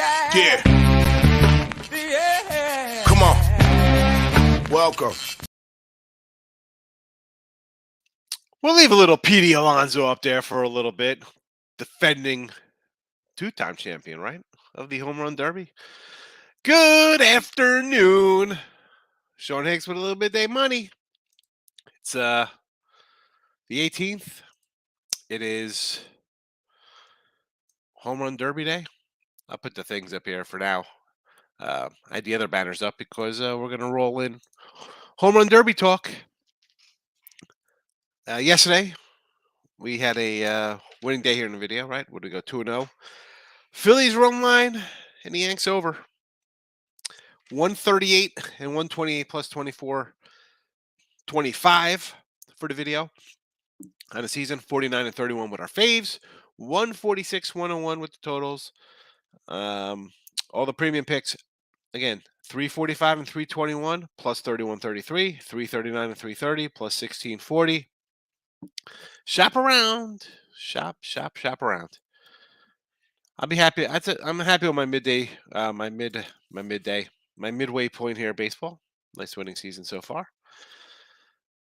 Yeah. Come on. Welcome. We'll leave a little Petey Alonso up there for a little bit. Defending two-time champion, right? Of the home run derby. Good afternoon. Sean Higgs with a little bit of money. It's the 18th. It is home run derby day. I'll put the things up here for now. I had the other banners up because we're going to roll in home run derby talk. Yesterday, we had a winning day here in the video, right? What did we go, 2-0? Phillies run line, and the Yanks over. 138 and 128 plus 24, 25 for the video. On the season, 49 and 31 with our faves. 146, 101 with the totals. All the premium picks, again, 345 and 321 plus 3133, 339 and 330 plus 1640. Shop around. Shop around. I'll be happy. I'm happy with my midday, my midway point here. Baseball, nice winning season so far.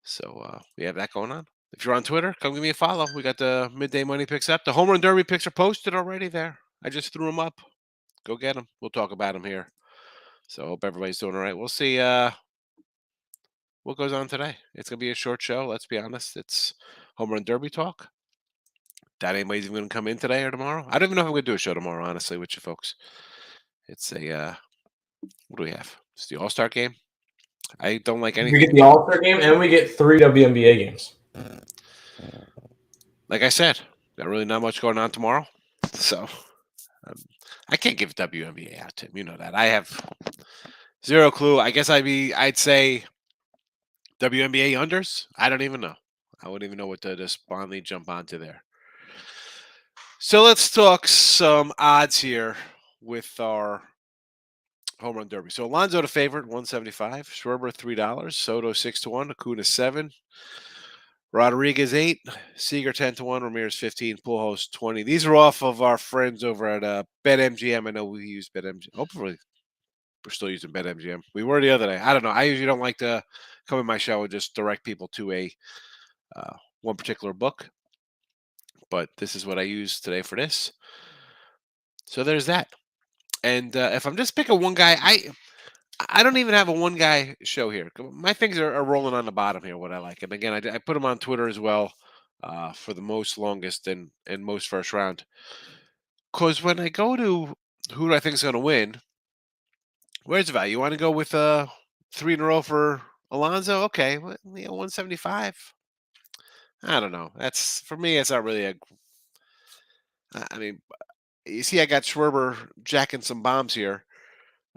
So we have that going on. If you're on Twitter, come give me a follow. We got the midday money picks up. The home run derby picks are posted already there. I just threw them up. Go get them. We'll talk about them here. So hope everybody's doing all right. We'll see what goes on today. It's gonna be a short show. Let's be honest. It's home run derby talk. Doubt anybody's even gonna come in today or tomorrow. I don't even know if I'm gonna do a show tomorrow. Honestly, with you folks, it's a what do we have? It's the All-Star game. I don't like anything. We get the All-Star game and we get 3 WNBA games. Like I said, got really not much going on tomorrow, so I can't give WNBA out, Tim. You know that. I have zero clue. I guess I'd say WNBA unders. I don't even know. I wouldn't even know what to just fondly jump onto there. So let's talk some odds here with our home run derby. So Alonso the favorite, 175. Schwarber $3. Soto 6-1. Acuna 7. Rodriguez 8. Seager 10-1. Ramirez 15. Pujols 20. These are off of our friends over at BetMGM. I know we use BetMGM. Hopefully we're still using BetMGM. We were the other day. I don't know. I usually don't like to come in my show and just direct people to a one particular book. But this is what I use today for this. So there's that. And if I'm just picking one guy, I don't even have a one guy show here. My things are rolling on the bottom here, what I like. And again, I put them on Twitter as well for the most longest and most first round. Because when I go to who do I think is going to win, where's the value? You want to go with 3 in a row for Alonso? Okay, well, 175. I don't know. That's for me. It's not really a. I mean, you see, I got Schwarber jacking some bombs here,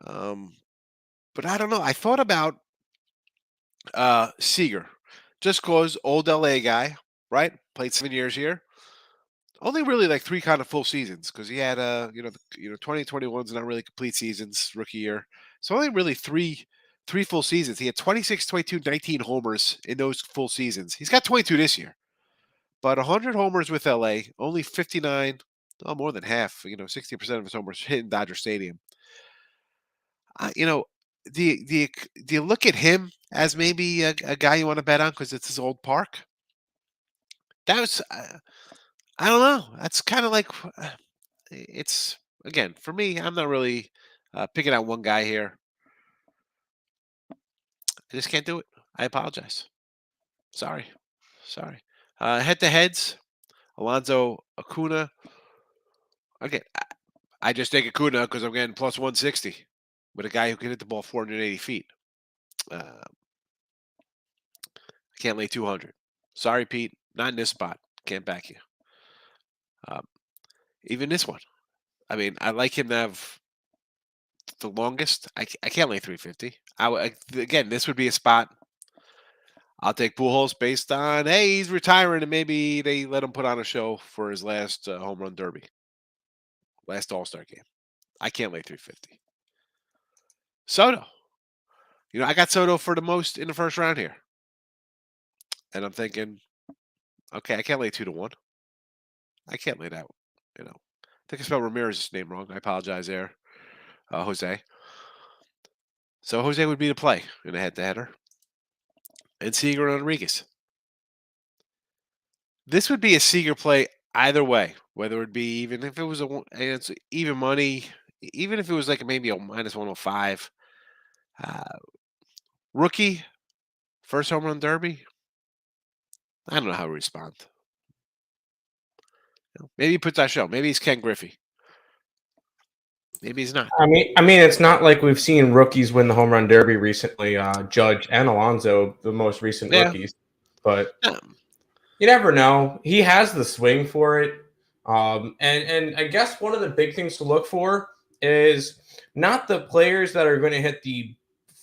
but I don't know. I thought about Seager, just cause old LA guy, right? Played 7 years here. Only really like 3 kind of full seasons because he had 2021's not really complete seasons, rookie year. So only really three full seasons. He had 26, 22, 19 homers in those full seasons. He's got 22 this year. But 100 homers with LA, only 59, more than half, 60% of his homers hit in Dodger Stadium. Do you look at him as maybe a guy you want to bet on because it's his old park? That was, I don't know. That's kind of like, it's, again, for me, I'm not really picking out one guy here. I just can't do it. I apologize. Sorry. Head-to-heads, Alonso, Acuna. Okay, I just take Acuna because I'm getting plus 160 with a guy who can hit the ball 480 feet. I can't lay 200. Sorry, Pete. Not in this spot. Can't back you. Even this one. I mean, I like him to have the longest. I can't lay 350. Again, this would be a spot. I'll take Pujols based on, hey, he's retiring and maybe they let him put on a show for his last home run derby. Last All-Star game. I can't lay 350. Soto. I got Soto for the most in the first round here. And I'm thinking, okay, I can't lay 2-1. I can't lay that. I think I spelled Ramirez's name wrong. I apologize there. Jose. So Jose would be the play in a head-to-header. And Seager and Rodriguez. This would be a Seager play either way, whether it be even if it was it's even money, even if it was like maybe a minus 105. Rookie, first home run derby. I don't know how to respond. Maybe he puts that show. Maybe he's Ken Griffey. Maybe he's not. I mean, it's not like we've seen rookies win the home run derby recently. Judge and Alonso, the most recent rookies, but you never know. He has the swing for it, and I guess one of the big things to look for is not the players that are going to hit the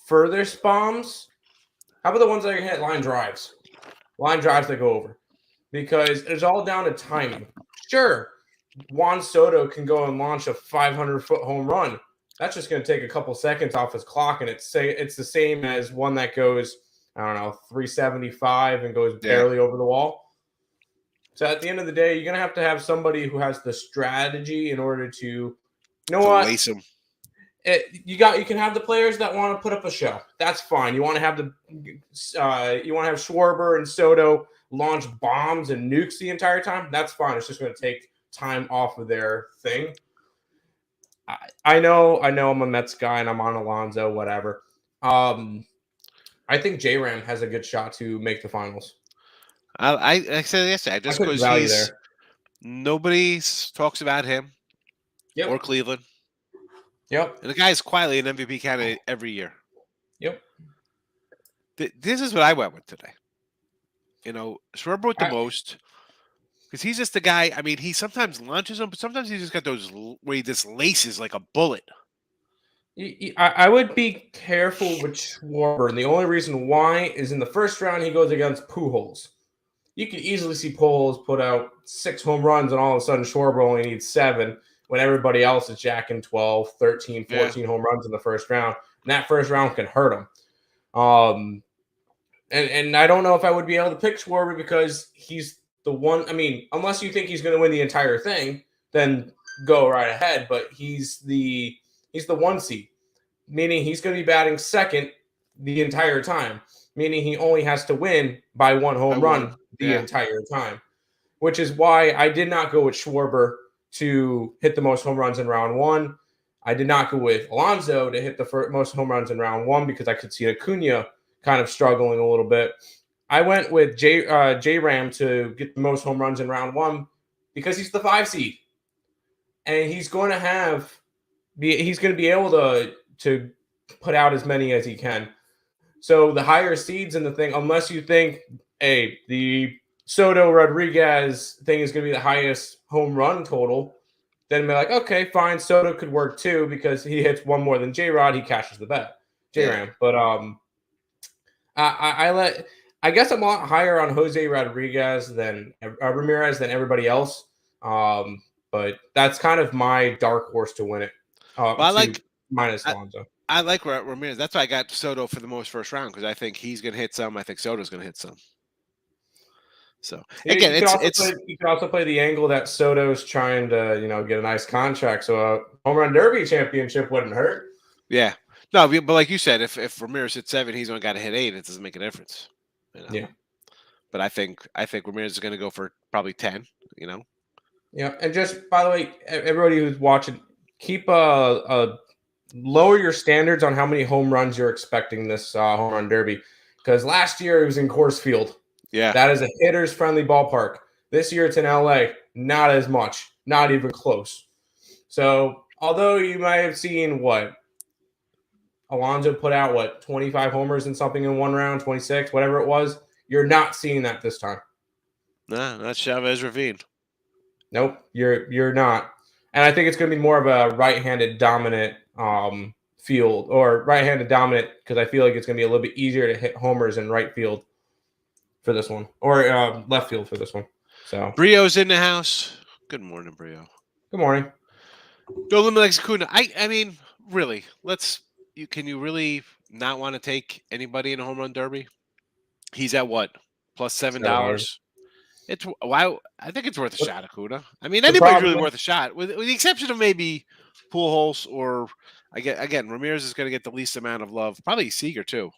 furthest bombs. How about the ones that are going to hit line drives that go over? Because it's all down to timing. Sure, Juan Soto can go and launch a 500-foot home run. That's just going to take a couple seconds off his clock, and it's the same as one that goes, I don't know, 375 and goes barely over the wall. So at the end of the day, you're going to have somebody who has the strategy in order to, lace him. You can have the players that want to put up a show. That's fine. You want to have Schwarber and Soto launch bombs and nukes the entire time. That's fine. It's just going to take time off of their thing. I know I'm a Mets guy and I'm on Alonso, whatever. I think J-Ram has a good shot to make the finals. I said yesterday, just because nobody talks about him or Cleveland. Yep. And the guy is quietly an MVP candidate every year. Yep. This is what I went with today. Schwarber with the most. Because he's just the guy, I mean, he sometimes launches them, but sometimes he just got those where he just laces like a bullet. I would be careful with Schwarber, and the only reason why is in the first round he goes against Pujols. You could easily see Pujols put out 6 home runs, and all of a sudden Schwarber only needs 7, when everybody else is jacking 12, 13, 14 home runs in the first round. And that first round can hurt him. And I don't know if I would be able to pick Schwarber because he's the one. I mean, unless you think he's going to win the entire thing, then go right ahead. But he's the 1 seed, meaning he's going to be batting second the entire time, meaning he only has to win by 1 home run the entire time, which is why I did not go with Schwarber to hit the most home runs in round 1. I did not go with Alonso to hit the most home runs in round 1 because I could see Acuna kind of struggling a little bit. I went with J-Ram to get the most home runs in round 1 because he's the 5 seed. And he's going to be able to put out as many as he can. So the higher seeds in the thing, unless you think, hey, the Soto Rodriguez thing is going to be the highest home run total, then be like, okay, fine, Soto could work too because he hits 1 more than J-Rod, he cashes the bet. J-Ram. But I guess I'm a lot higher on Jose Rodriguez than Ramirez than everybody else. But that's kind of my dark horse to win it. I like minus Alonso. I like Ramirez. That's why I got Soto for the most first round because I think he's going to hit some. I think Soto's going to hit some. So again, you can also play the angle that Soto's trying to get a nice contract, so a home run derby championship wouldn't hurt. Yeah, no, but like you said, if Ramirez hit 7, he's only got to hit 8. It doesn't make a difference. Yeah, but I think Ramirez is going to go for probably 10. Yeah, and just by the way, everybody who's watching, keep lower your standards on how many home runs you're expecting this home run derby, because last year it was in Coors Field. Yeah, that is a hitter's friendly ballpark. This year it's in LA, not as much, not even close. So although you might have seen Alonso put out 25 homers and something in 1 round, 26, whatever it was, you're not seeing that this time. Nah, not Chavez Ravine. Nope, you're not. And I think it's going to be more of a right-handed dominant field, or right-handed dominant, because I feel like it's going to be a little bit easier to hit homers in right field for this one, or left field for this one. So Brio's in the house. Good morning, Brio. Good morning. Don't limit Acuna. I mean, really, can you really not want to take anybody in a home run derby? He's at what? Plus $7. It's why I think it's worth a shot, Acuna. I mean, anybody's really worth a shot, with the exception of maybe Pujols or again, Ramirez is going to get the least amount of love. Probably Seager too.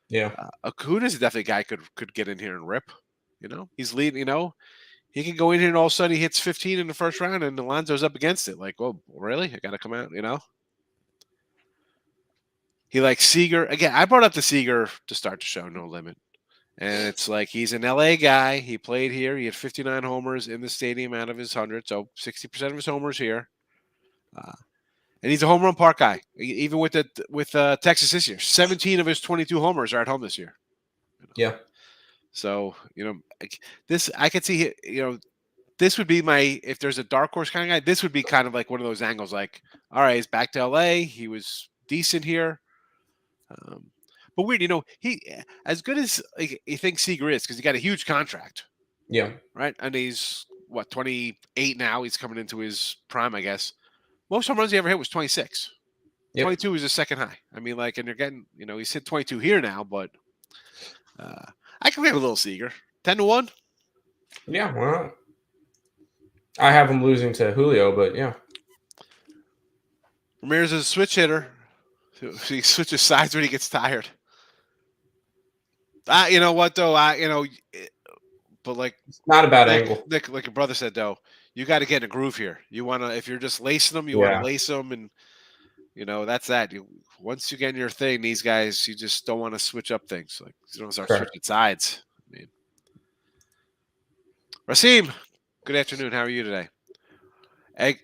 Yeah. Acuna's definitely a guy could get in here and rip. He's leading. He can go in here and all of a sudden he hits 15 in the first round and Alonso's up against it. Like, well, really? I got to come out. He likes Seager again. I brought up the Seager to start the show. No Limit. And it's like he's an LA guy. He played here. He had 59 homers in the stadium out of his 100. So 60% of his homers here. And he's a home run park guy. Even with Texas this year, 17 of his 22 homers are at home this year. Yeah. So this I could see. This would be if there's a dark horse kind of guy. This would be kind of like one of those angles. Like, all right, he's back to LA. He was decent here. But weird, he as good as you think Seager is because he got a huge contract. Yeah. Right, and he's 28 now. He's coming into his prime, I guess. Most home runs he ever hit was 26. Yep. 22 is his second high. I mean, and you're getting, he's hit 22 here now, but I can have a little Seager. 10-1. Yeah, why not? I have him losing to Julio, but yeah. Ramirez is a switch hitter. So he switches sides when he gets tired. You know what though? But it's not a bad angle. Like your brother said though, you got to get in a groove here. You want to, if you're just lacing them, you want to lace them, and that's that. Once you get in your thing, these guys, you just don't want to switch up things. Like you don't start switching sides. I mean, Rasim, good afternoon. How are you today?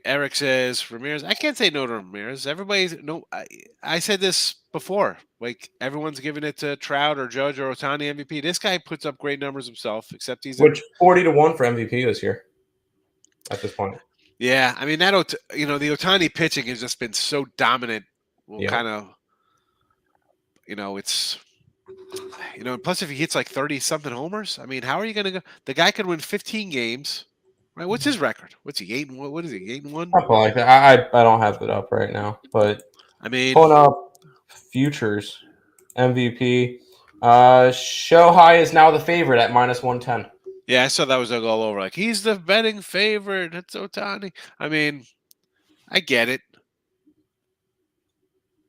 Eric says Ramirez. I can't say no to Ramirez. Everybody's no. I said this before. Like everyone's giving it to Trout or Judge or Ohtani MVP. This guy puts up great numbers himself. Except he's 40-1 for MVP this year. At this point. Yeah, I mean that. The Ohtani pitching has just been so dominant. Well, kind of. It's. Plus if he hits like 30-something homers, I mean, how are you going to go? The guy could win 15 games. Right, what's his record? What's he 8-1? What is he 8-1? Something like that. I don't have it up right now, but I mean, pulling up futures MVP. Shohei is now the favorite at -110. Yeah, I saw that was all over. Like he's the betting favorite. It's Ohtani. I mean, I get it.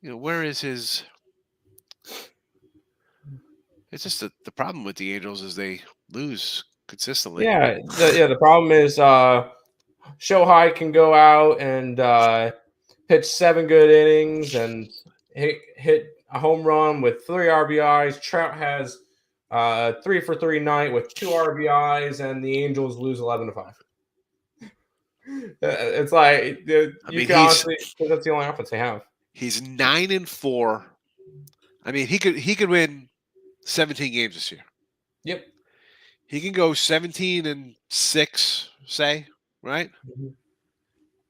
Where is his? It's just the problem with the Angels is they lose consistently. Yeah, the problem is Shohei can go out and pitch 7 good innings and hit a home run with 3 RBIs. Trout has 3-for-3 night with 2 RBIs, and the Angels lose 11-5. It's like you can honestly, that's the only offense they have. He's 9-4. I mean, he could win 17 games this year. Yep. He can go 17-6, say, right? Mm-hmm.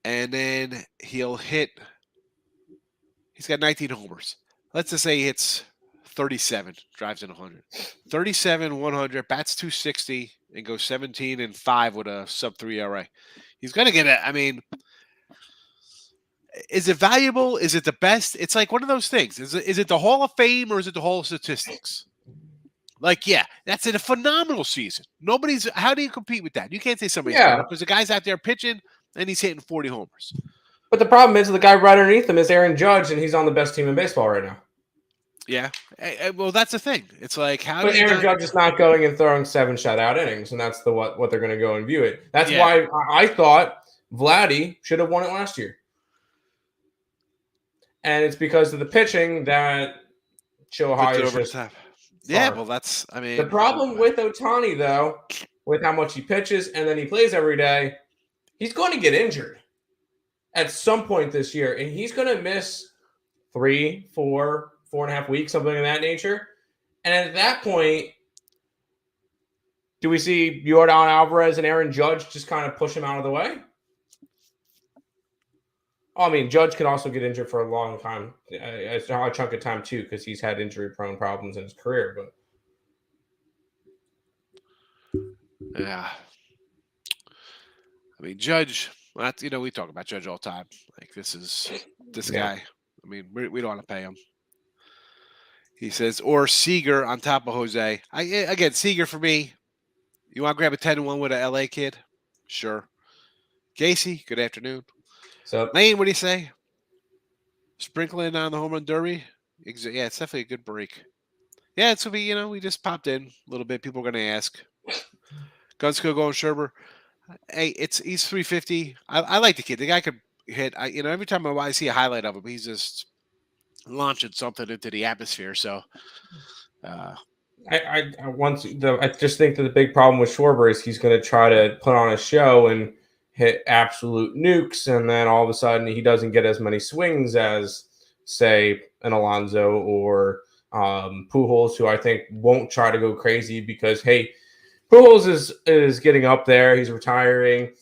And then he'll hit. He's got 19 homers. Let's just say he hits 37, drives in 100. 37, 100, bats 260, and goes 17-5 with a sub-3 ERA. He's going to get it. I mean, is it valuable? Is it the best? It's like one of those things. Is it the Hall of Fame or is it the Hall of Statistics? Like, yeah, that's a phenomenal season. How do you compete with that? You can't say somebody's better because the guy's out there pitching and he's hitting 40 homers. But the problem is the guy right underneath him is Aaron Judge, and he's on the best team in baseball right now. Yeah. Well, that's the thing. It's like Aaron Judge is not going and throwing 7 shutout innings, and that's what they're going to go and view it. That's why I thought Vladdy should have won it last year. And it's because of the pitching that Shohei is just Yeah, well, that's, I mean. The problem with Ohtani, though, with how much he pitches and then he plays every day, he's going to get injured at some point this year. And he's going to miss 3, 4, 4.5 weeks, something of that nature. And at that point, do we see Yordan Alvarez and Aaron Judge just kind of push him out of the way? I mean, Judge can also get injured for a long time, a chunk of time too, because he's had injury-prone problems in his career. But yeah, I mean, Judge. We talk about Judge all the time. Like this guy. I mean, we don't want to pay him. He says, or Seager on top of Jose. Again, Seager for me. You want to grab a 10-1 with an LA kid? Sure. Casey, good afternoon. So, Lane, what do you say? Sprinkling on the home run derby. Yeah, it's definitely a good break. Yeah, it's gonna be. We just popped in a little bit. People are gonna ask. Gunsko going Sherber. Hey, he's 350. I like the kid. The guy could hit. Every time I see a highlight of him, he's just launching something into the atmosphere. So, I just think that the big problem with Schwarber is he's going to try to put on a show and hit absolute nukes, and then all of a sudden he doesn't get as many swings as, say, an Alonso or Pujols, who I think won't try to go crazy because, hey, Pujols is getting up there. He's retiring.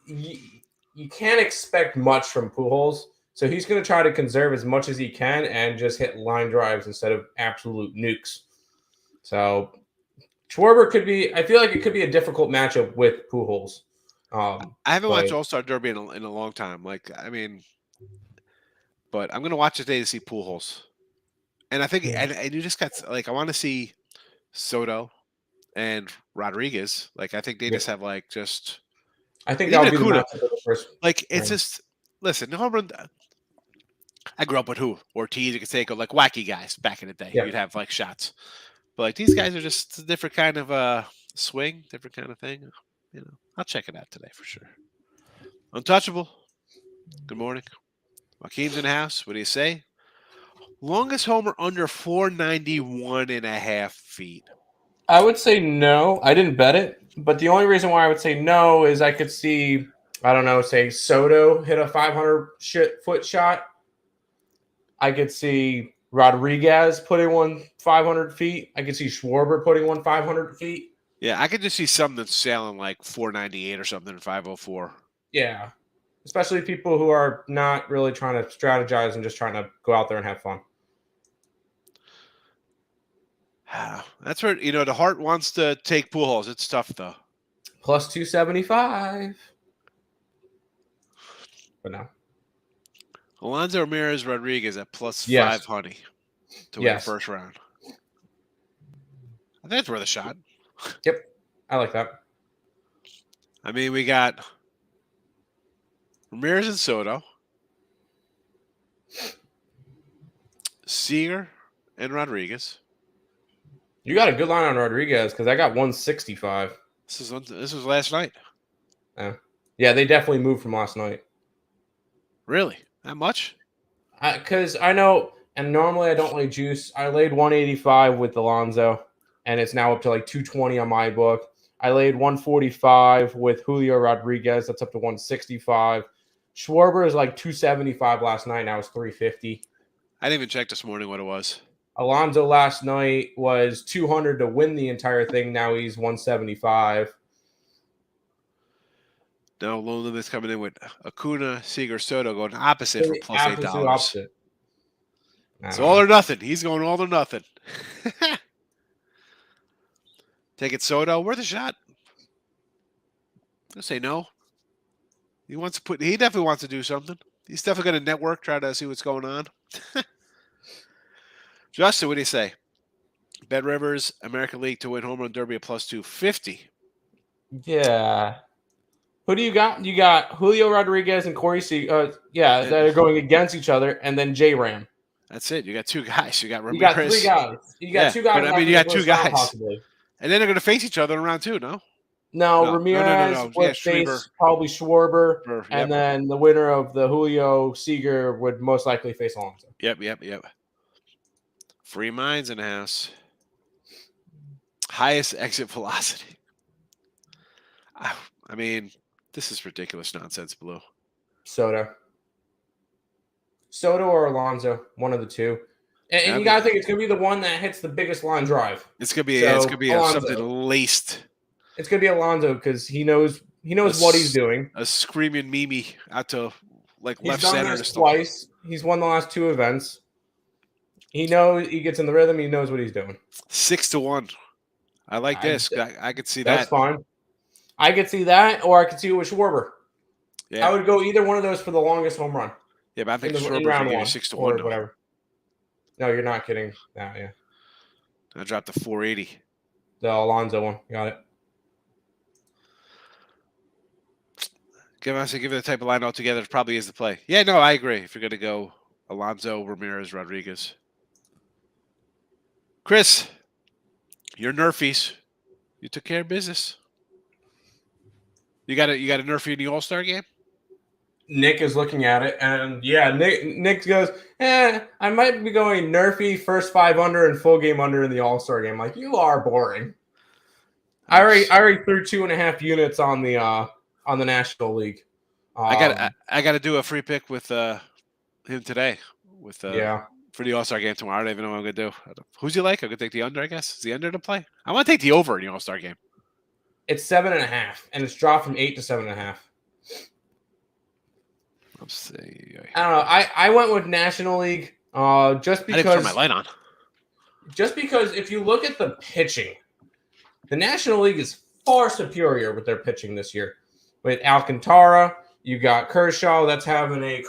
You can't expect much from Pujols. So he's going to try to conserve as much as he can and just hit line drives instead of absolute nukes. So Schwarber could be. I feel like it could be a difficult matchup with Pujols. I haven't watched All-Star Derby in a long time. But I'm gonna watch today to see Pujols, and I think and you just got I want to see Soto and Rodriguez. I think they just have just. I think that would be the matchup of the first. It's just listen. No one. I grew up with Ortiz, Canseco, wacky guys back in the day. Yeah. You'd have shots. But these guys are just a different kind of swing, different kind of thing. I'll check it out today for sure. Untouchable. Good morning. Joaquin's in the house. What do you say? Longest homer under 491.5 feet. I would say no. I didn't bet it, but the only reason why I would say no is I could see, I don't know, say Soto hit a 500-foot shot. I could see Rodriguez putting one 500 feet. I could see Schwarber putting one 500 feet. Yeah, I could just see something that's sailing 498 or something, 504. Yeah, especially people who are not really trying to strategize and just trying to go out there and have fun. That's where, the heart wants to take Pujols. It's tough, though. Plus 275. But no. Alonso Ramirez Rodriguez at plus 500 to win the first round. I think that's worth a shot. Yep. I like that. I mean, we got Ramirez and Soto, Seager and Rodriguez. You got a good line on Rodriguez because I got 165. This was last night. Yeah, they definitely moved from last night. Really? That much? Because I know, and normally I don't lay juice. I laid 185 with Alonso, and it's now up to 220 on my book. I laid 145 with Julio Rodriguez. That's up to 165. Schwarber is 275 last night. Now it's 350. I didn't even check this morning what it was. Alonso last night was 200 to win the entire thing. Now he's 175. Now Low Limit's coming in with Acuna, Seager, Soto going opposite for plus $8. Opposite. It's all or nothing. He's going all or nothing. Take it, Soto. Worth a shot. I'll say no. He definitely wants to do something. He's definitely going to network, try to see what's going on. Justin, what do you say? Bet Rivers, American League to win home run derby at plus 250. Yeah. Who do you got? You got Julio Rodriguez and Corey Seager. That are going against each other, and then J-Ram. That's it. You got two guys. You got Ramirez. You got three guys. You got two guys. You got two guys. Possibly. And then they're going to face each other in round two, no? No, Ramirez would face probably Schwarber, and then the winner of the Julio Seager would most likely face Alonso. Yep. Free minds in the house. Highest exit velocity. I mean, this is ridiculous nonsense, Blue. Soto or Alonso, one of the two. And you gotta think it's gonna be the one that hits the biggest line drive. It's gonna be something laced. It's gonna be Alonso because he knows what he's doing. A screaming Mimi out to left done center. This twice. He's won the last two events. He knows he gets in the rhythm. He knows what he's doing. 6-1. I like this. I could see that's fine. I could see that, or I could see it with Schwarber. Yeah. I would go either one of those for the longest home run. Yeah, but I think Schwarber's going to give you 6-1 or whatever. No, you're not kidding. No, yeah. I dropped the 480. The Alonso one. Got it. Give it the type of line altogether. It probably is the play. Yeah, no, I agree. If you're going to go Alonso, Ramirez, Rodriguez. Chris, your Nerfies. You took care of business. You got a Nerfie in the All-Star game? Nick is looking at it, and yeah, Nick goes, I might be going Nerfy first 5 under and full game under in the All-Star game. Like, you are boring. I already threw 2.5 units on the National League. I got to do a free pick with him today with for the All-Star game tomorrow. I don't even know what I'm gonna do. Who's he like? I'm gonna take the under. I guess is the under to play. I want to take the over in the All-Star game. It's 7.5, and it's dropped from 8 to 7.5. Let's see. I don't know. I went with National League just because. I didn't turn my light on. Just because if you look at the pitching, the National League is far superior with their pitching this year. With Alcantara, you got Kershaw that's having a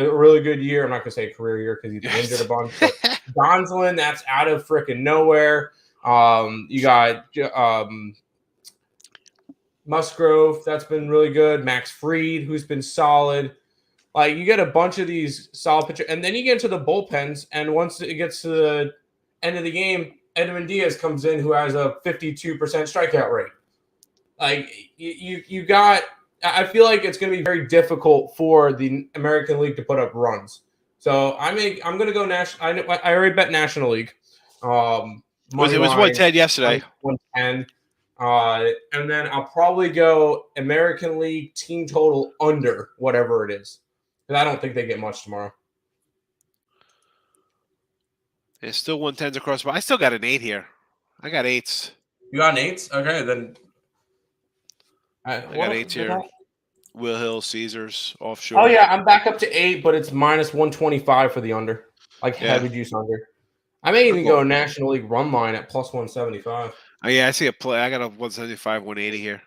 really good year. I'm not going to say career year because he's been injured a bunch. But Gonsolin, that's out of freaking nowhere. You got Musgrove, that's been really good. Max Fried, who's been solid. Like, you get a bunch of these solid pitchers, and then you get into the bullpens, and once it gets to the end of the game, Edwin Diaz comes in, who has a 52% strikeout rate. Like, you got – I feel like it's going to be very difficult for the American League to put up runs. So I'm going to go national. I already bet National League. It was 110 yesterday. 110. And then I'll probably go American League team total under whatever it is. Because I don't think they get much tomorrow. It's still 110s across, but I still got an 8 here. I got 8s. You got an 8s? Okay, then. I got 8s here. Will Hill, Caesars, offshore. Oh, yeah, I'm back up to 8, but it's minus 125 for the under. Like heavy juice under. I may even go National League run line at plus 175. Oh, yeah, I see a play. I got a 175, 180 here.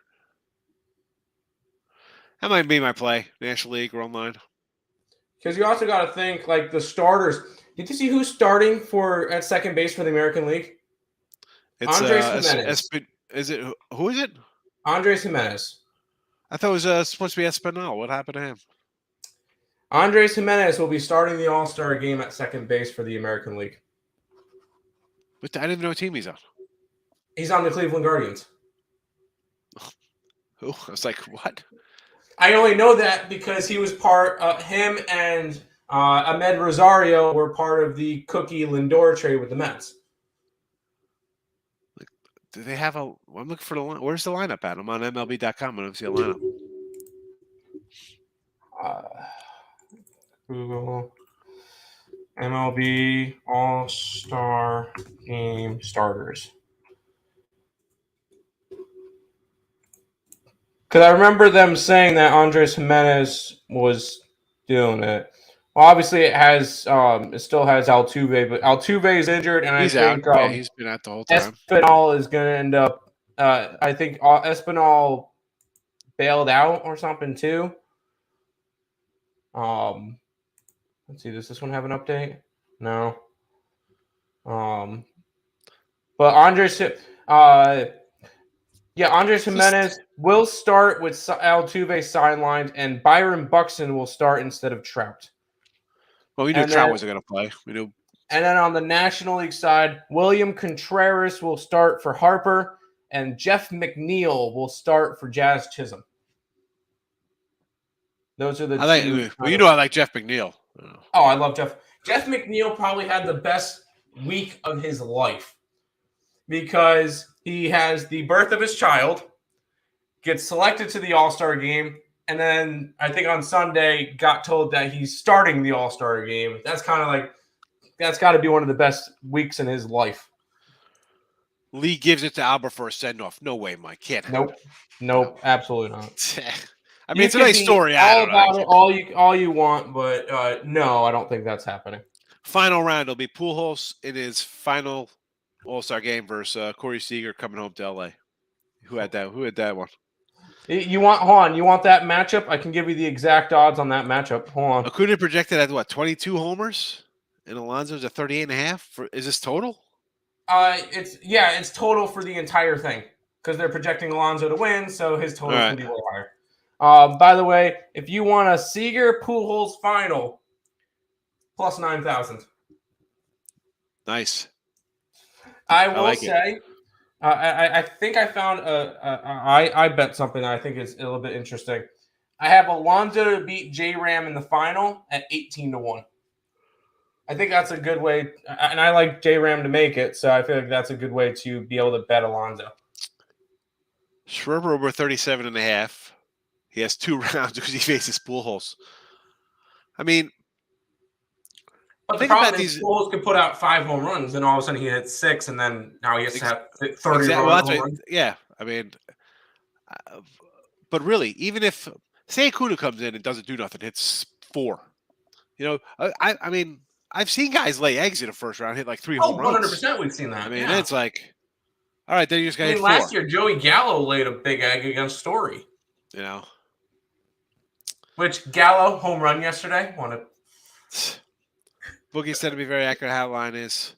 That might be my play. National League run line. Because you also got to think, like, the starters. Did you see who's starting at second base for the American League? It's Andres Jimenez. Who is it? Andres Jimenez. I thought it was supposed to be Espinal. What happened to him? Andres Jimenez will be starting the All-Star game at second base for the American League. But I didn't even know what team he's on. He's on the Cleveland Guardians. Who? I was like, what? I only know that because he was him and Ahmed Rosario were part of the Cookie Lindor trade with the Mets. Do they have I'm looking for the line. Where's the lineup at? I'm on MLB.com. I don't see a lineup. Google MLB All-Star Game starters. Because I remember them saying that Andres Jimenez was doing it. Well, obviously, it still has Altuve, but Altuve is injured, and he's I think out. He's been out the whole time. Espinal is going to end up. I think Espinal bailed out or something too. Let's see. Does this one have an update? No. But Andres Jimenez will start with Altuve sidelined, and Byron Buxton will start instead of Trout. Well, we knew Trout wasn't going to play. We knew. And then on the National League side, William Contreras will start for Harper, and Jeff McNeil will start for Jazz Chisholm. Those are the two. Well, you know I like Jeff McNeil. Oh, I love Jeff. Jeff McNeil probably had the best week of his life because he has the birth of his child, gets selected to the All-Star game, and then I think on Sunday got told that he's starting the All-Star game. That's got to be one of the best weeks in his life. Lee gives it to Albert for a send-off. No way, Mike. Can't happen. Nope, absolutely not. I mean, it's a nice story. All about it, all you want, but no, I don't think that's happening. Final round will be Pujols in his final All-Star game versus Corey Seager coming home to LA. Who had that one? You want that matchup? I can give you the exact odds on that matchup. Hold on. Acuna projected at what, 22 homers, and Alonso's at 38.5. Is this total? It's total for the entire thing because they're projecting Alonso to win, so his total is going to be a little higher. By the way, if you want a Seager Pujols final, plus 9,000. Nice. I will like it. say, I think I found I bet something that I think is a little bit interesting. I have Alonso to beat J Ram in the final at 18-1. I think that's a good way, and I like J Ram to make it, so I feel like that's a good way to be able to bet Alonso. Schwarber over 37.5. He has 2 rounds because he faces Pujols. I mean, but the think problem about is these. Pujols could put out 5 home runs, and all of a sudden he hits 6, and then now he has to have 30 Well, home runs. Yeah, I mean, but really, even if say Acuna comes in and doesn't do nothing, hits 4. You know, I mean, I've seen guys lay eggs in the first round, hit like 3 home runs. 100% we've seen that. I mean, it's like, all right, then you just got to hit 4. Last year Joey Gallo laid a big egg against Story. You know, which Gallo home run yesterday. Boogie said to be very accurate how the line is.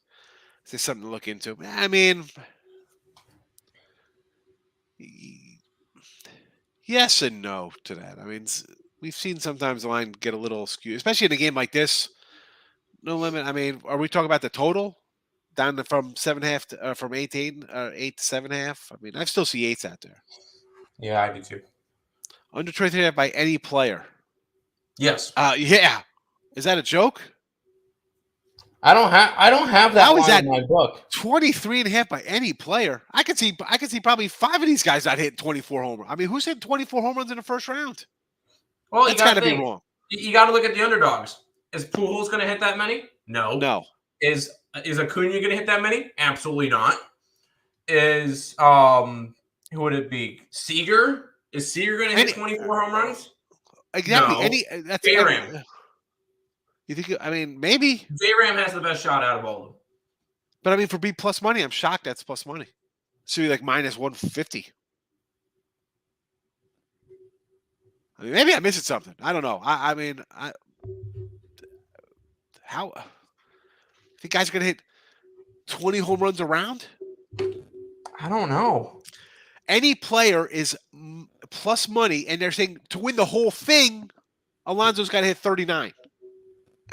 There's something to look into. I mean, yes and no to that. I mean, we've seen sometimes the line get a little skewed, especially in a game like this. No limit. I mean, are we talking about the total down from 7.5 to, from 18, 8 to 7.5? I mean, I still see 8s out there. Yeah, I do too. Under 23 by any player. Yes. Yeah. Is that a joke? I don't have that line in my book. 23.5 by any player. I could see probably 5 of these guys not hitting 24 home runs. I mean, who's hitting 24 home runs in the first round? Well, that's got to be wrong. You got to look at the underdogs. Is Pujols going to hit that many? No. Is Acuna going to hit that many? Absolutely not. Is who would it be? Seager? Is Seager going to hit 24 home runs? Exactly. No. That's J-Ram. You think? I mean, maybe J-Ram has the best shot out of all of them. But I mean, for B plus money, I'm shocked that's plus money. So you're like minus 150. I mean, maybe I'm missing something. I don't know. I mean, how? Think guys gonna hit 20 home runs around? I don't know. Any player is plus money, and they're saying to win the whole thing, Alonso's got to hit 39.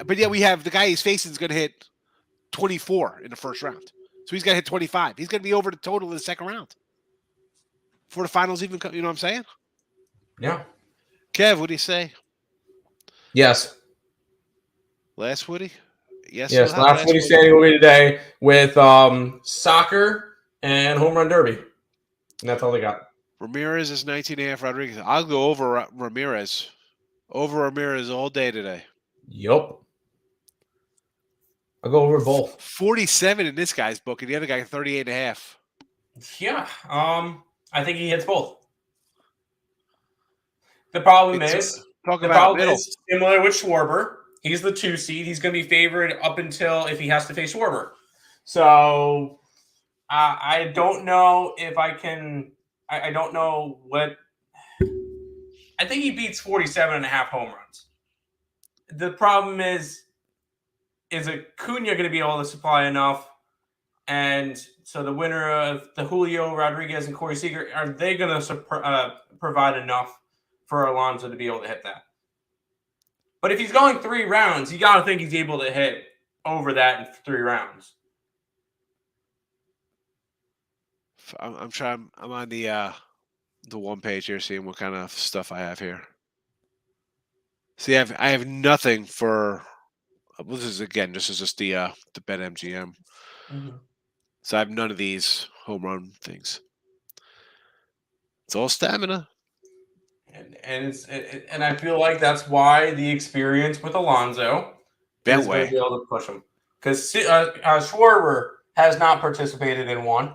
But yeah, we have the guy he's facing is going to hit 24 in the first round. So he's got to hit 25. He's going to be over the total in the second round. Before the finals even come, you know what I'm saying? Yeah. Kev, what do you say? Yes. Last Woody? Yes, last Woody standing with me today with soccer and home run derby. And that's all they got. Ramirez is 19.5. Rodriguez. I'll go over Ramirez. Over Ramirez all day today. Yup. I'll go over both. 47 in this guy's book, and the other guy 38.5. Yeah. I think he hits both. The problem is similar with Schwarber. He's the 2 seed. He's going to be favored up until if he has to face Schwarber. So I don't know if I can. I don't know what. I think he beats 47.5 home runs. The problem is Acuna going to be able to supply enough? And so the winner of the Julio Rodriguez and Corey Seager, are they going to provide enough for Alonso to be able to hit that? But if he's going 3 rounds, you got to think he's able to hit over that in 3 rounds. I'm trying. I'm on the one page here, seeing what kind of stuff I have here. See, I have nothing for. Well, this is just the BetMGM. Mm-hmm. So I have none of these home run things. It's all stamina. And I feel like that's why the experience with Alonso is going to be able to push him. Because Schwarber has not participated in one.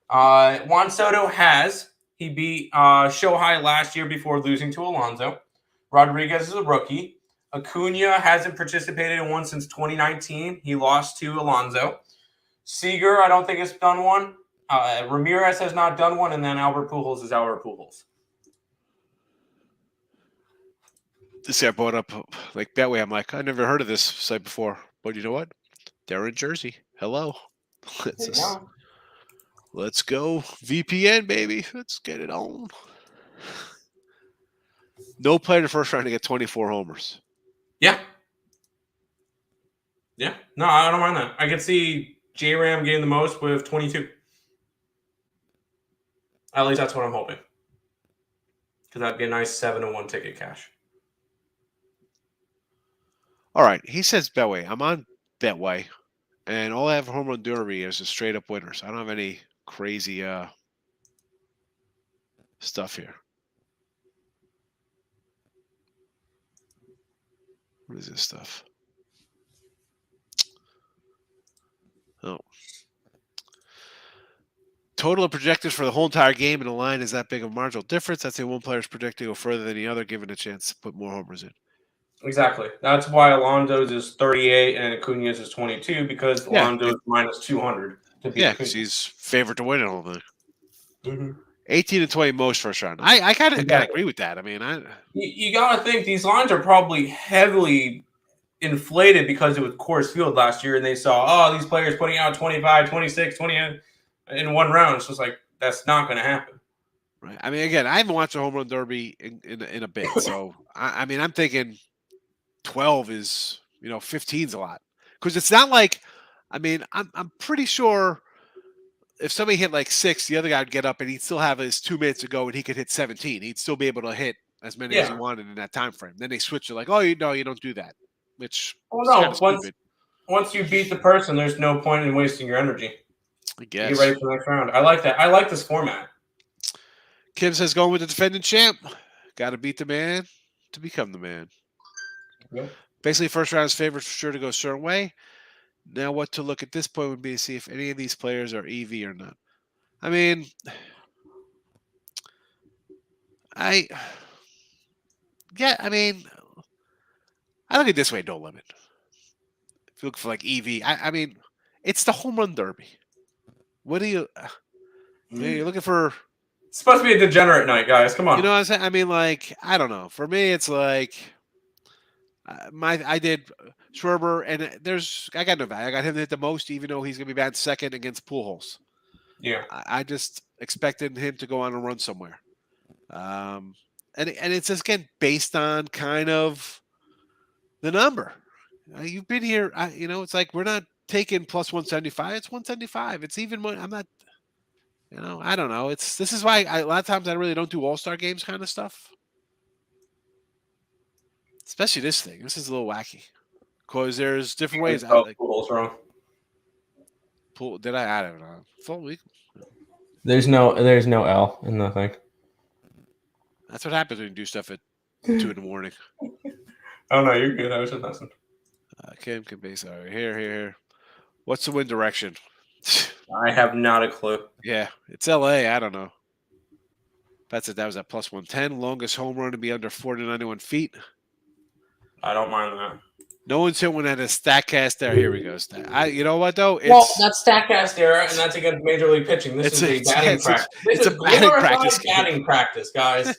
Juan Soto has. He beat Shohei last year before losing to Alonso. Rodriguez is a rookie. Acuna hasn't participated in one since 2019. He lost to Alonso. Seager, I don't think has done one. Ramirez has not done one. And then Albert Pujols is Albert Pujols. This guy brought up like Betway. I'm like, I never heard of this site before. But you know what? They're in Jersey. Hello. Let's go. VPN, baby. Let's get it on. No player in the first round to get 24 homers. Yeah. Yeah. No, I don't mind that. I could see J-Ram getting the most with 22. At least that's what I'm hoping. Because that'd be a nice 7-1 ticket cash. All right. He says Betway. I'm on Betway. And all I have for Home Run Derby is a straight up winner. So I don't have any crazy stuff here. What is this stuff? Oh. Total of projected for the whole entire game, and the line is that big of a marginal difference. That's when one player is projected to go further than the other, given a chance to put more homers in. Exactly. That's why Alonso's is 38 and Acuna's is 22 because Alonso's minus 200 to beat Acuna. Because he's favored to win it all. Mm-hmm. 18 to 20 most first round. I kind of agree with that. I mean, you got to think these lines are probably heavily inflated because it was Coors Field last year, and they saw, these players putting out 25, 26, 20 in one round. So it's like, that's not going to happen. Right. I mean, again, I haven't watched a home run derby in a bit. So, I mean, I'm thinking 12 is, 15 is a lot. Because it's not like, I mean, I'm pretty sure if somebody hit like 6, the other guy would get up and he'd still have his 2 minutes to go and he could hit 17. He'd still be able to hit as many as he wanted in that time frame. Then they switch to like, you don't do that, which is kind of stupid. Once you beat the person, there's no point in wasting your energy. I guess. Get ready for the next round. I like that. I like this format. Kim says going with the defending champ. Got to beat the man to become the man. Yep. Basically, first round is favored for sure to go a certain way. Now, what to look at this point would be to see if any of these players are EV or not. I mean, I look at it this way, no limit. If you look for like EV, I mean, it's the home run derby. What do you? You're looking for? It's supposed to be a degenerate night, guys. Come on. You know what I'm saying? I mean, like, I don't know. For me, it's like I did Schwarber, and I got no value. I got him to hit the most, even though he's going to be batting second against Pujols. Yeah. I just expected him to go on a run somewhere. And it's just again based on kind of the number. You've been here, it's like we're not taking plus 175. It's 175. It's even more. I'm not, I don't know. This is why a lot of times I really don't do all-star games kind of stuff. Especially this thing. This is a little wacky. Because there's different ways. Pujols wrong. Did I don't know. Full week. There's no L in the thing. That's what happens when you do stuff at 2 in the morning. Oh no, you're good. I was just messing. Kim base. All right, here. What's the wind direction? I have not a clue. Yeah, it's LA. I don't know. That was at plus 110. Longest home run to be under 491 feet. I don't mind that. No one's hit one at a StatCast there. Here we go. You know what though? That's StatCast era, and that's against Major League Pitching. This is a batting practice. It's a batting practice, guys.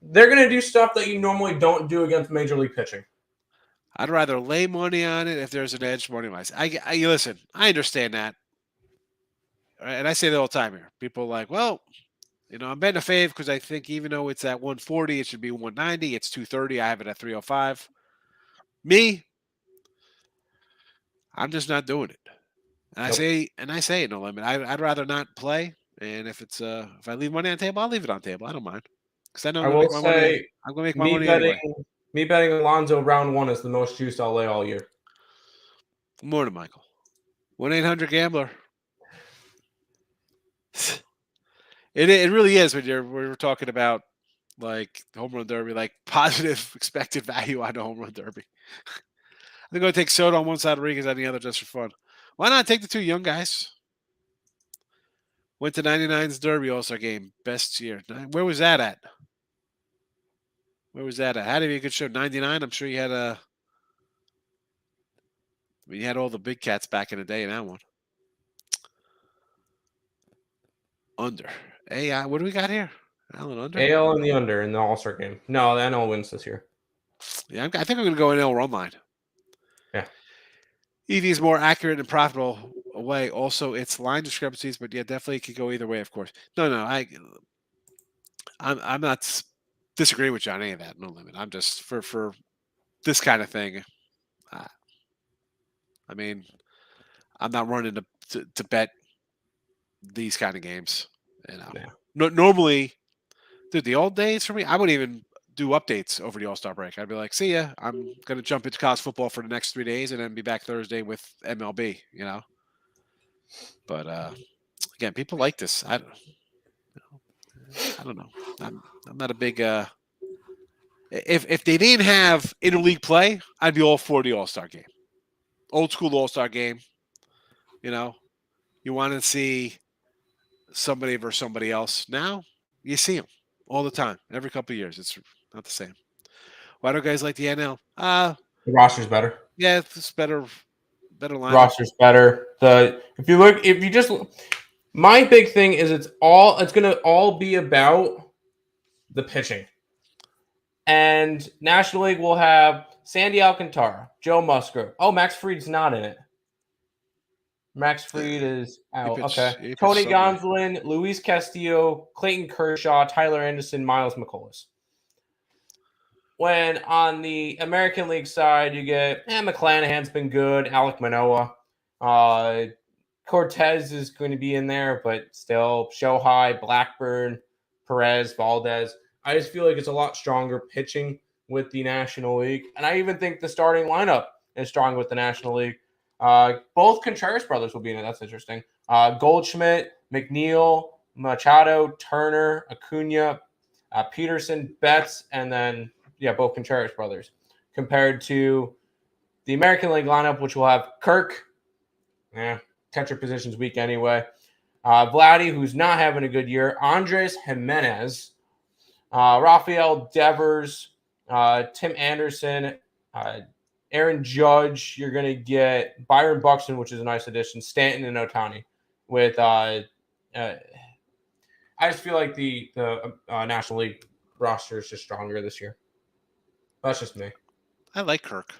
They're gonna do stuff that you normally don't do against Major League Pitching. I'd rather lay money on it if there's an edge money wise. Listen. I understand that, and I say that all the time here. People are like, well, I'm betting a fave because I think even though it's at 140, it should be 190. It's 230. I have it at 305. Me, I'm just not doing it. And I say it no limit. I'd rather not play. And if I leave money on the table, I'll leave it on the table. I don't mind because I know I'm going to make my money anyway. Me betting Alonso round 1 is the most juice I'll lay all year. Good morning, Michael. 1-800-GAMBLER. It really is when we're talking about like home run derby, like positive expected value on the home run derby. I'm going to take Soto on one side, Rodriguez on the other, just for fun. Why not take the 2 young guys? Went to 99's Derby All-Star game, best year. Where was that at? Had to be a good show. 99. I'm sure you had you had all the big cats back in the day in that one. Under. What do we got here? Allen under? AL in the under in the All-Star game. No, the NL wins this year. Yeah, I think I'm going to go NL run line. Yeah. EV is more accurate and profitable away. Also, it's line discrepancies, but yeah, definitely could go either way, of course. No, I'm not disagreeing with you on any of that. No limit. I'm just for this kind of thing. I mean, I'm not running to bet these kind of games. You know, Yeah. normally, dude, the old days for me, I wouldn't even do updates over the All Star break. I'd be like, "See ya, I'm gonna jump into college football for the next 3 days, and then be back Thursday with MLB." You know, but again, people like this. I don't know. I'm not a big. If they didn't have interleague play, I'd be all for the All Star game, old school All Star game. You know, you want to see somebody versus somebody else. Now you see them all the time, every couple of years. It's not the same. Why do guys like the NL? The roster's better. Yeah, it's better The lineup. roster's better. If you just my big thing is it's gonna all be about the pitching. And National League will have Sandy Alcantara, Joe Musgrove. Oh, Max Fried's not in it. Max Fried is out. Okay. Tony Gonsolin, Luis Castillo, Clayton Kershaw, Tyler Anderson, Miles McCollum. When on the American League side, you get McClanahan's been good, Alek Manoah. Cortez is going to be in there, but still, Shohei, Blackburn, Perez, Valdez. I just feel like it's a lot stronger pitching with the National League. And I even think the starting lineup is strong with the National League. Both Contreras brothers will be in it. That's interesting. Goldschmidt, McNeil, Machado, Turner, Acuna, Peterson, Betts, and then, both Contreras brothers. Compared to the American League lineup, which will have Kirk. Catcher position's weak anyway. Vladdy, who's not having a good year. Andres Jimenez. Rafael Devers. Tim Anderson. Aaron Judge. You're going to get Byron Buxton, which is a nice addition. Stanton and Ohtani. With I just feel like the National League roster is just stronger this year. That's just me. I like Kirk.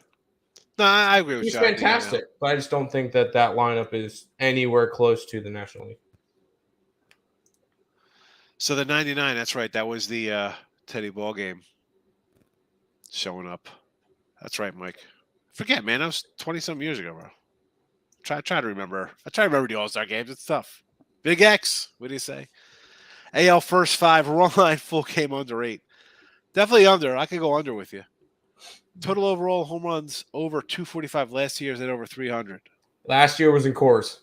No, I agree with you. He's fantastic, but I just don't think that lineup is anywhere close to the National League. So the 99, that's right. That was the Teddy Ball game showing up. That's right, Mike. Forget, man. That was 20-something years ago, bro. Try to remember. I try to remember the All-Star games. It's tough. Big X. What do you say? AL first 5, wrong line, full game under 8. Definitely under. I could go under with you. Total overall home runs over 245. Last year's at over 300. Last year was in Coors.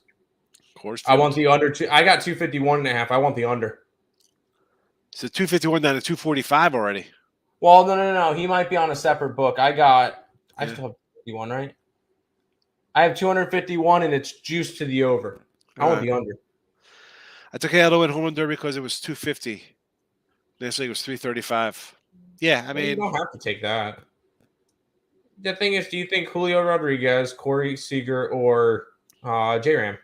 I want the under. I got 251.5. I want the under. So 251 down to 245 already. Well, no. He might be on a separate book. I still have 51, right? I have 251, and it's juiced to the over. I want the under. I took AL to win home run derby because it was 250. This league was 335. Yeah, I mean, you don't have to take that. The thing is, do you think Julio Rodriguez, Corey Seager, or J-Ram?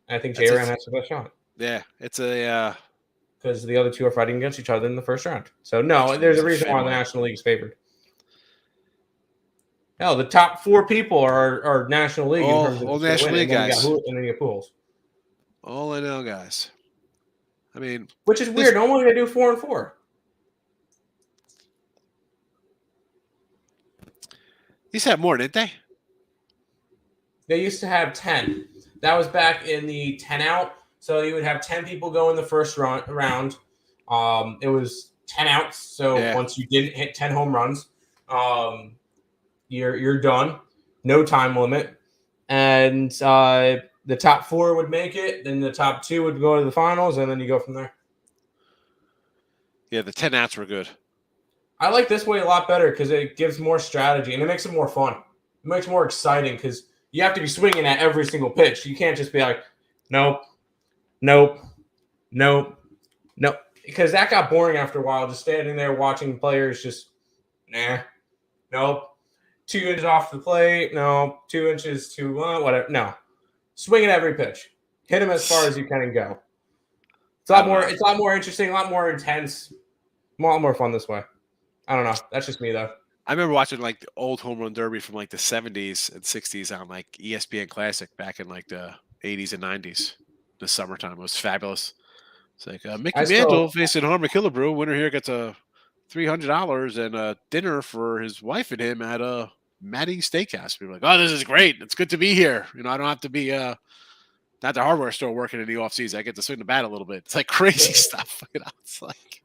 I think J-Ram has the best shot. Yeah, it's a because the other two are fighting against each other in the first round. So no, there's a reason why the National League is favored. Hell, the top 4 people are National League in terms of all National League guys, and then you got Pujols. All NL guys. I mean, which is weird. No one's gonna do 4 and 4. These have more, didn't they? They used to have 10. That was back in the 10 out. So you would have 10 people go in the first round. It was 10 outs. So once you didn't hit 10 home runs, you're done. No time limit. And the top 4 would make it. Then the top 2 would go to the finals, and then you go from there. Yeah, the 10 outs were good. I like this way a lot better because it gives more strategy and it makes it more fun. It makes it more exciting because you have to be swinging at every single pitch. You can't just be like, nope. Because that got boring after a while, just standing there watching players just, nope. 2 inches off the plate, no. 2 inches to whatever, no. Swing at every pitch. Hit them as far as you can and go. It's a lot more interesting, a lot more intense, a lot more fun this way. I don't know. That's just me, though. I remember watching like the old home run derby from like the 70s and 60s on like ESPN Classic back in like the 80s and 90s. The summertime. It was fabulous. It's like Mickey Mantle facing Harmon Killebrew. Winner here gets $300 and a dinner for his wife and him at Matty Steakhouse. People are like, oh, this is great. It's good to be here. I don't have to be not the hardware store working in the off season. I get to swing the bat a little bit. It's like crazy stuff. It's like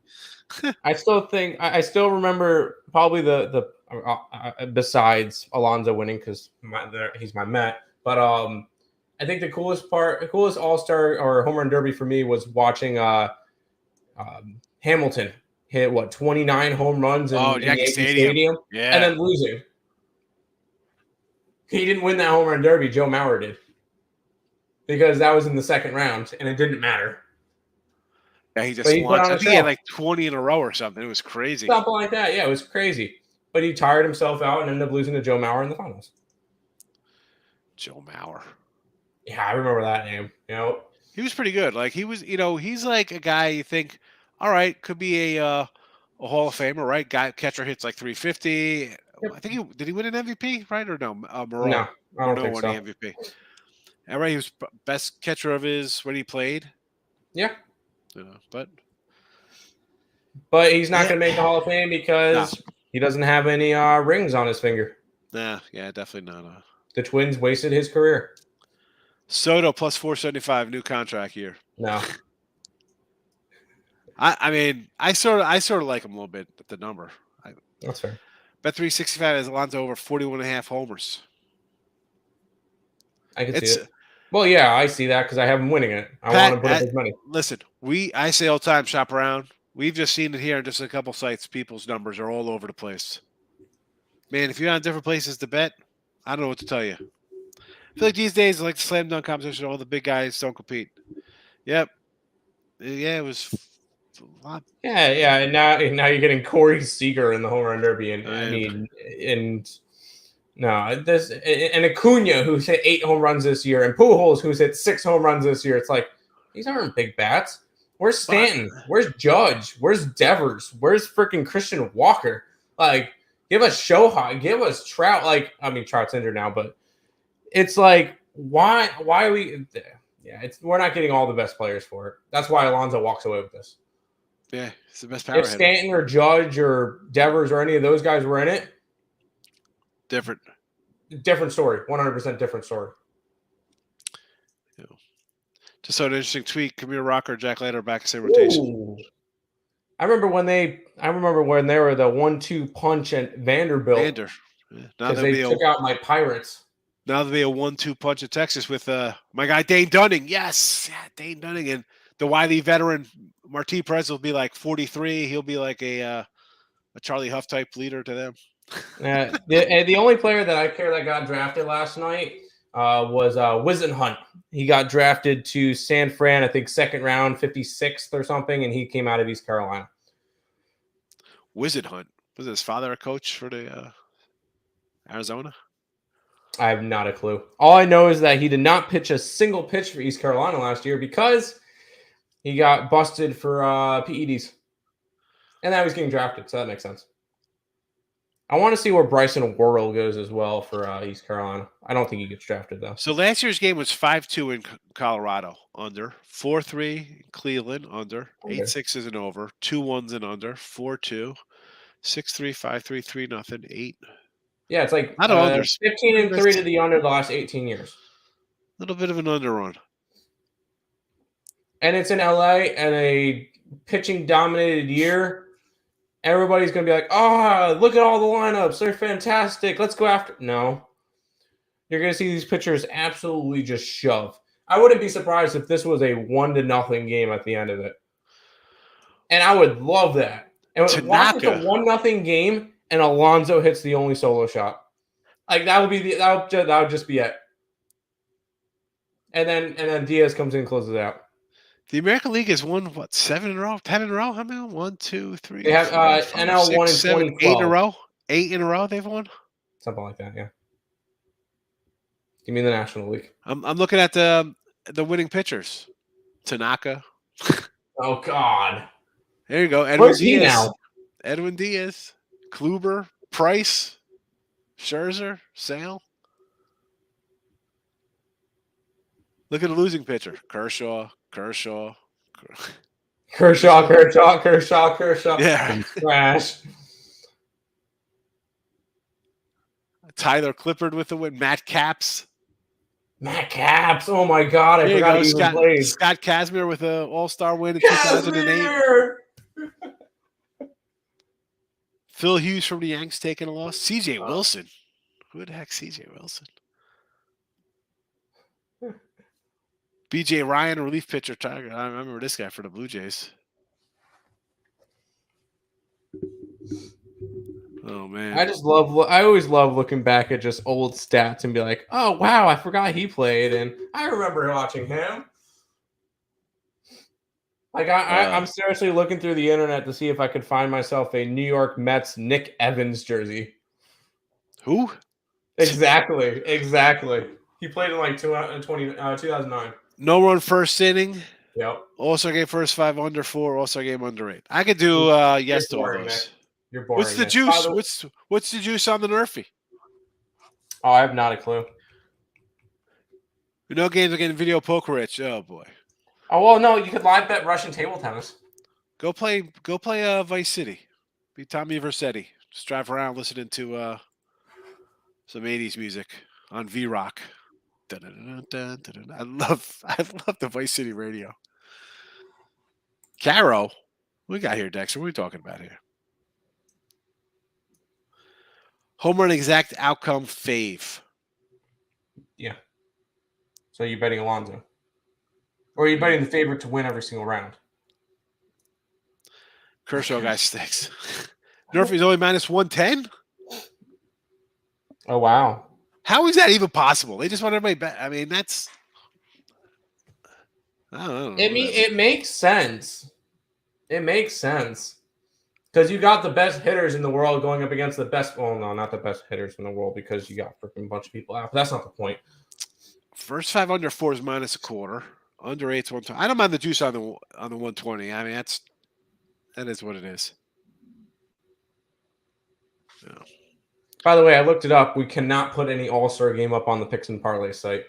I still think I still remember probably the besides Alonso winning because he's my Met, but I think the coolest All-Star or home run derby for me was watching Hamilton hit 29 home runs in Yankee Yankee Stadium. Yeah, and then losing. He didn't win that home run derby. Joe Mauer did because that was in the second round and it didn't matter. Yeah, he just launched. I think he had like 20 in a row or something. It was crazy. Something like that. Yeah, it was crazy. But he tired himself out and ended up losing to Joe Mauer in the finals. Joe Mauer. Yeah, I remember that name. He was pretty good. Like he was, he's like a guy you think, all right, could be a Hall of Famer, right? Catcher hits like 350. Yep. I think did he win an MVP, right? Or no? Moreau. No, I don't think won so. the MVP. All right, he was best catcher of his when he played. Yeah. But he's not going to make the Hall of Fame because he doesn't have any rings on his finger. Yeah, definitely not. The Twins wasted his career. Soto plus 475 new contract year. No. I mean, I sort of like him a little bit at the number. That's fair. Bet 365 has Alonso over 41.5 homers. I can see it. Well, yeah, I see that because I have him winning it. I want to put up his money. Listen, I say all the time, shop around. We've just seen it here in just a couple sites. People's numbers are all over the place. Man, if you're on different places to bet, I don't know what to tell you. I feel like these days, like the slam dunk competition, all the big guys don't compete. Yep. Yeah, it was a lot. Yeah, and now you're getting Corey Seager in the home run derby, and Acuna, who's hit 8 home runs this year, and Pujols, who's hit 6 home runs this year. It's like these aren't big bats. Where's Stanton? Where's Judge? Where's Devers? Where's freaking Christian Walker? Like, give us Shohei, give us Trout. Like, I mean, Trout's injured now, but it's like, why are we? Yeah, we're not getting all the best players for it. That's why Alonso walks away with this. Yeah, it's the best power. If Stanton or Judge or Devers or any of those guys were in it, different story. 100% different story. Yeah. Just so an interesting tweet. Camille Rocker, Jack Leiter back in same rotation. Ooh. I remember when they were the 1-2 punch at Vanderbilt. Yeah. Because they took out my Pirates. Now there'll be a 1-2 punch at Texas with my guy Dane Dunning. Yes, yeah, Dane Dunning, and the Wiley veteran Marti Perez will be like 43. He'll be like a Charlie Huff type leader to them. The only player that I care that got drafted last night was Wisenhunt. He got drafted to San Fran, I think second round, 56th or something, and he came out of East Carolina. Wisenhunt, was his father a coach for the Arizona? I have not a clue. All I know is that he did not pitch a single pitch for East Carolina last year because he got busted for PEDs. And now he's getting drafted, so that makes sense. I want to see where Bryson Worrell goes as well for East Carolina. I don't think he gets drafted, though. So last year's game was 5-2 in Colorado, under. 4-3 in Cleveland, under. 8-6 is an over. 2-1s and under. 4-2. 6-3, 5-3, 3-0, 8. Yeah, it's like 15-3 to the under the last 18 years. A little bit of an underrun. And it's in LA and a pitching dominated year. Everybody's going to be like, look at all the lineups. They're fantastic. Let's go after. No. You're going to see these pitchers absolutely just shove. I wouldn't be surprised if this was a 1-0 game at the end of it. And I would love that. And watch it's a 1-0 game and Alonso hits the only solo shot. Like that would just be it. And then Diaz comes in and closes it out. The American League has won 7 in a row, 10 in a row. How many? 1, 2, 3. They have NL 1 in 2012. 8 in a row. 8 in a row they've won. Something like that, yeah. Give me the National League. I'm looking at the winning pitchers. Tanaka. Oh God. There you go. Where's he now? Edwin Diaz, Kluber, Price, Scherzer, Sale. Look at the losing pitcher. Kershaw. Yeah. Yeah. Crash. Tyler Clippard with the win. Matt Capps. Matt Capps. Oh my God, I There you forgot go. he even played. Scott Casimir with an All-Star win in 2008. Casimir! Phil Hughes from the Yanks taking a loss. C.J. Wilson. Who the heck, C.J. Wilson? B.J. Ryan, relief pitcher. Tiger. I remember this guy for the Blue Jays. Oh man! I always love looking back at just old stats and be like, oh wow, I forgot he played, and I remember watching him. Like I'm seriously looking through the internet to see if I could find myself a New York Mets Nick Evans jersey. Who? Exactly. He played in like 2009. No run first inning. Yep. All-Star game first 5 under 4. All-Star game under 8. I could do yes to all boring, those. Nick. You're boring. What's the Nick. juice? What's the juice on the Nerfy? Oh, I have not a clue. No games are getting video poker rich. Oh boy. Oh well, no, you could live bet Russian table tennis. Go play Vice City. Be Tommy Vercetti. Just drive around listening to some 80s music on V-Rock. I love the Vice City radio. Caro. What we got here, Dexter? What are we talking about here? Home run exact outcome fave. Yeah. So you're betting Alonso. Or are you betting the favorite to win every single round? Kershaw guy sticks. Nerfy's only minus 110? Oh, wow. How is that even possible? They just want everybody bet. I mean, that's... I don't know. It makes sense. It makes sense. Because you got the best hitters in the world going up against the best... Well, no, not the best hitters in the world because you got freaking bunch of people out. But that's not the point. First 5 under 4 is minus a quarter. Under 8's 120. I don't mind the juice on the 120. I mean, that is what it is. Yeah. By the way, I looked it up. We cannot put any All-Star game up on the Picks and Parlay site.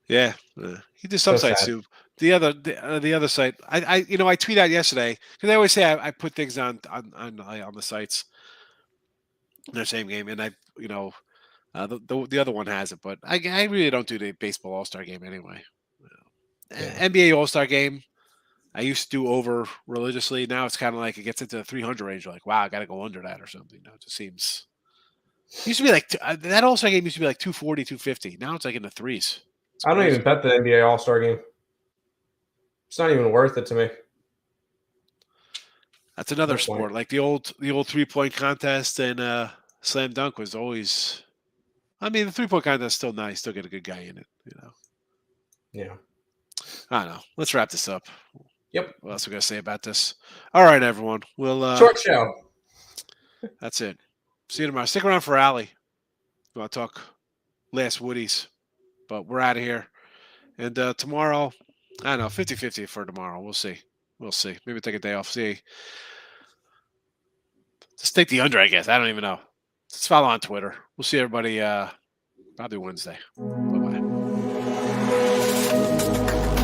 Yeah, he did some sites too. The other site, I tweeted out yesterday because I always say I put things on the sites. In the same game, and the other one has it, but I really don't do the baseball All-Star game anyway. Yeah. NBA All-Star game, I used to do over religiously. Now it's kind of like it gets into the 300 range. You're like, wow, I got to go under that or something. It just seems. It used to be like that All-Star game used to be like 240, 250. Now it's like in the threes. I don't even bet the NBA All-Star game. It's not even worth it to me. That's another sport. Like the old 3-point contest and slam dunk was always. I mean, the 3-point contest is still nice. Still get a good guy in it. Yeah. I don't know. Let's wrap this up. Yep. What else are we gonna say about this? All right, everyone. We'll short show. That's it. See you tomorrow. Stick around for Allie. We want to talk last Woodies, but we're out of here. And tomorrow, I don't know, 50-50 for tomorrow. We'll see. Maybe take a day off. See. Just take the under, I guess. I don't even know. Just follow on Twitter. We'll see everybody probably Wednesday.